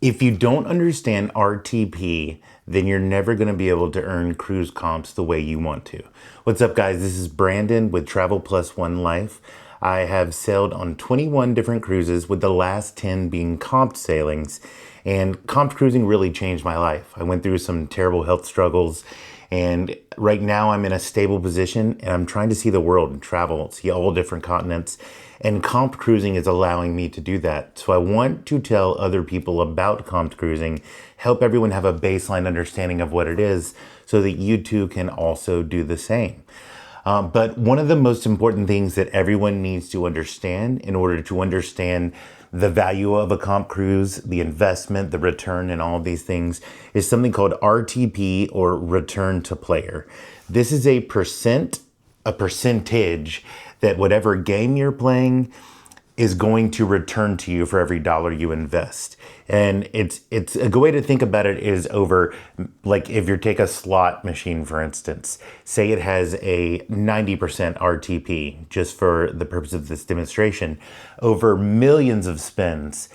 If you don't understand RTP, then you're never going to be able to earn cruise comps the way you want to. What's up, guys? This is Brandon with Travel Plus One Life. I have sailed on 21 different cruises, with the last 10 being comped sailings. And comped cruising really changed my life. I went through some terrible health struggles, and right now I'm in a stable position and I'm trying to see the world and travel, see all different continents. And comped cruising is allowing me to do that. So I want to tell other people about comped cruising, help everyone have a baseline understanding of what it is so that you too can also do the same. But one of the most important things that everyone needs to understand in order to understand the value of a comp cruise, the investment, the return, and all of these things is something called RTP, or return to player. This is a percentage that whatever game you're playing is going to return to you for every dollar you invest. And it's a good way to think about it is over, like if you take a slot machine, for instance, say it has a 90% RTP, just for the purpose of this demonstration, over millions of spins,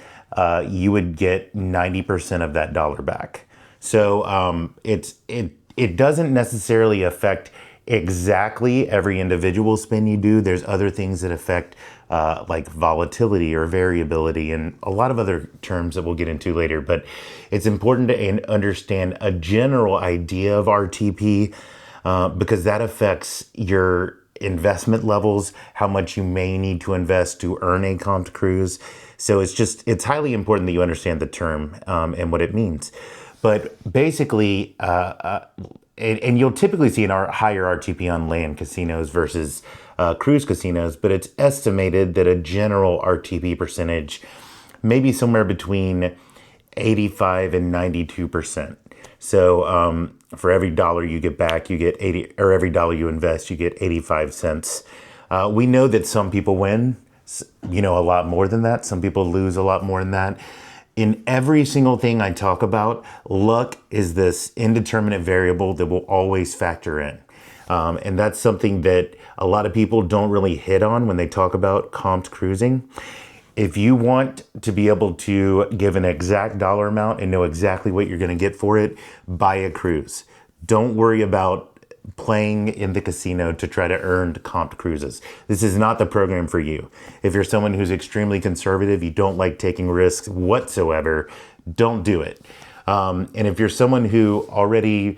you would get 90% of that dollar back. So it doesn't necessarily affect exactly every individual spin you do. There's other things that affect like volatility or variability and a lot of other terms that we'll get into later. But it's important to understand a general idea of RTP because that affects your investment levels, how much you may need to invest to earn a comped cruise. So it's highly important that you understand the term and what it means. But basically, and you'll typically see our higher RTP on land casinos versus cruise casinos, but it's estimated that a general RTP percentage may be somewhere between 85 and 92%. So for every dollar you get back, you get 80, or every dollar you invest, you get 85 cents. We know that some people win, a lot more than that. Some people lose a lot more than that. In every single thing I talk about, luck is this indeterminate variable that will always factor in. And that's something that a lot of people don't really hit on when they talk about comped cruising. If you want to be able to give an exact dollar amount and know exactly what you're going to get for it, buy a cruise. Don't worry about playing in the casino to try to earn comped cruises. This is not the program for you. If you're someone who's extremely conservative, you don't like taking risks whatsoever, don't do it. And if you're someone who already,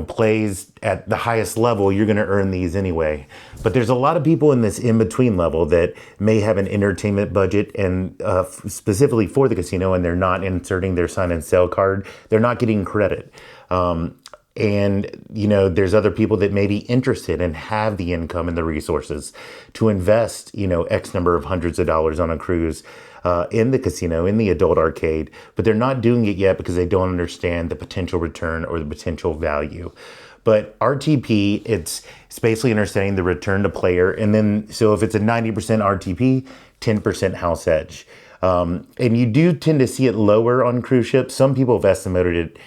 plays at the highest level, you're going to earn these anyway. But there's a lot of people in this in-between level that may have an entertainment budget and specifically for the casino, and they're not inserting their sign and sell card. They're not getting credit. And, there's other people that may be interested and have the income and the resources to invest, X number of hundreds of dollars on a cruise in the casino, in the adult arcade, but they're not doing it yet because they don't understand the potential return or the potential value. But RTP, it's basically understanding the return to player. And then, so if it's a 90% RTP, 10% house edge. And you do tend to see it lower on cruise ships. Some people have estimated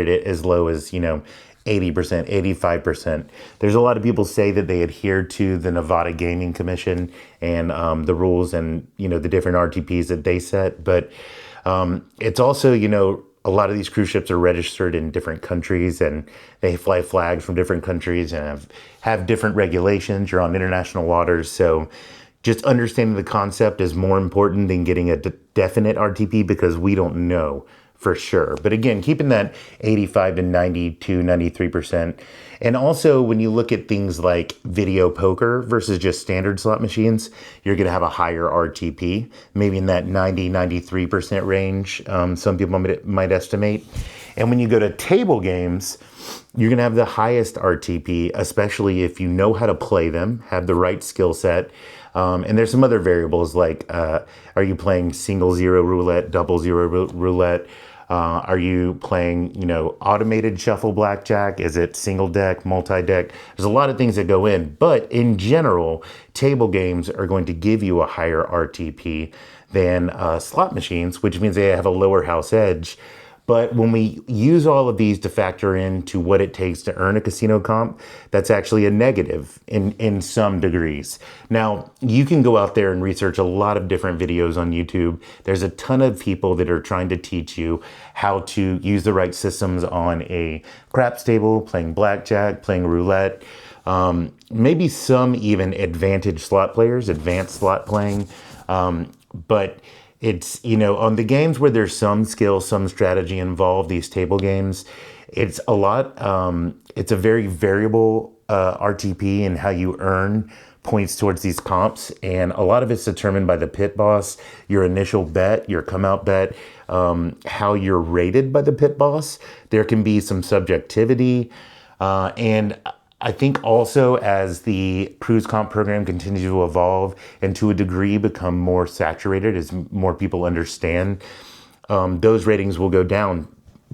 it as low as, 80%, 85%. There's a lot of people say that they adhere to the Nevada Gaming Commission and the rules and, the different RTPs that they set. But it's also, a lot of these cruise ships are registered in different countries and they fly flags from different countries and have different regulations. You're on international waters. So just understanding the concept is more important than getting a definite RTP because we don't know for sure. But again, keeping that 85 to 92, 93%. And also when you look at things like video poker versus just standard slot machines, you're going to have a higher RTP, maybe in that 90, 93% range. Some people might estimate. And when you go to table games, you're going to have the highest RTP, especially if you know how to play them, have the right skill set. And there's some other variables like, are you playing single zero roulette, double zero roulette? Are you playing, automated shuffle blackjack? Is it single deck, multi-deck? There's a lot of things that go in, but in general, table games are going to give you a higher RTP than slot machines, which means they have a lower house edge. But when we use all of these to factor into what it takes to earn a casino comp, that's actually a negative in some degrees. Now, you can go out there and research a lot of different videos on YouTube. There's a ton of people that are trying to teach you how to use the right systems on a craps table, playing blackjack, playing roulette, maybe some even advantage slot players, advanced slot playing. But it's, on the games where there's some skill, some strategy involved, these table games, it's a lot, it's a very variable RTP and how you earn points towards these comps. And a lot of it's determined by the pit boss, your initial bet, your come out bet, how you're rated by the pit boss. There can be some subjectivity. And I think also as the cruise comp program continues to evolve and to a degree become more saturated, as more people understand, those ratings will go down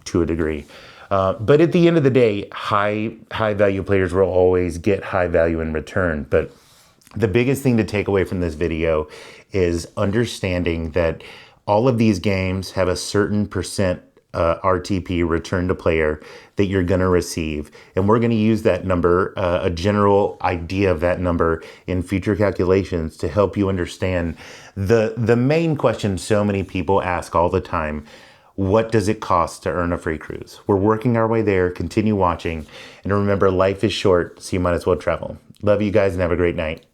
to a degree. But at the end of the day, high value players will always get high value in return. But the biggest thing to take away from this video is understanding that all of these games have a certain percent RTP, return to player, that you're going to receive. And we're going to use that number, a general idea of that number in future calculations to help you understand the main question so many people ask all the time: what does it cost to earn a free cruise? We're working our way there. Continue watching. And remember, life is short, so you might as well travel. Love you guys and have a great night.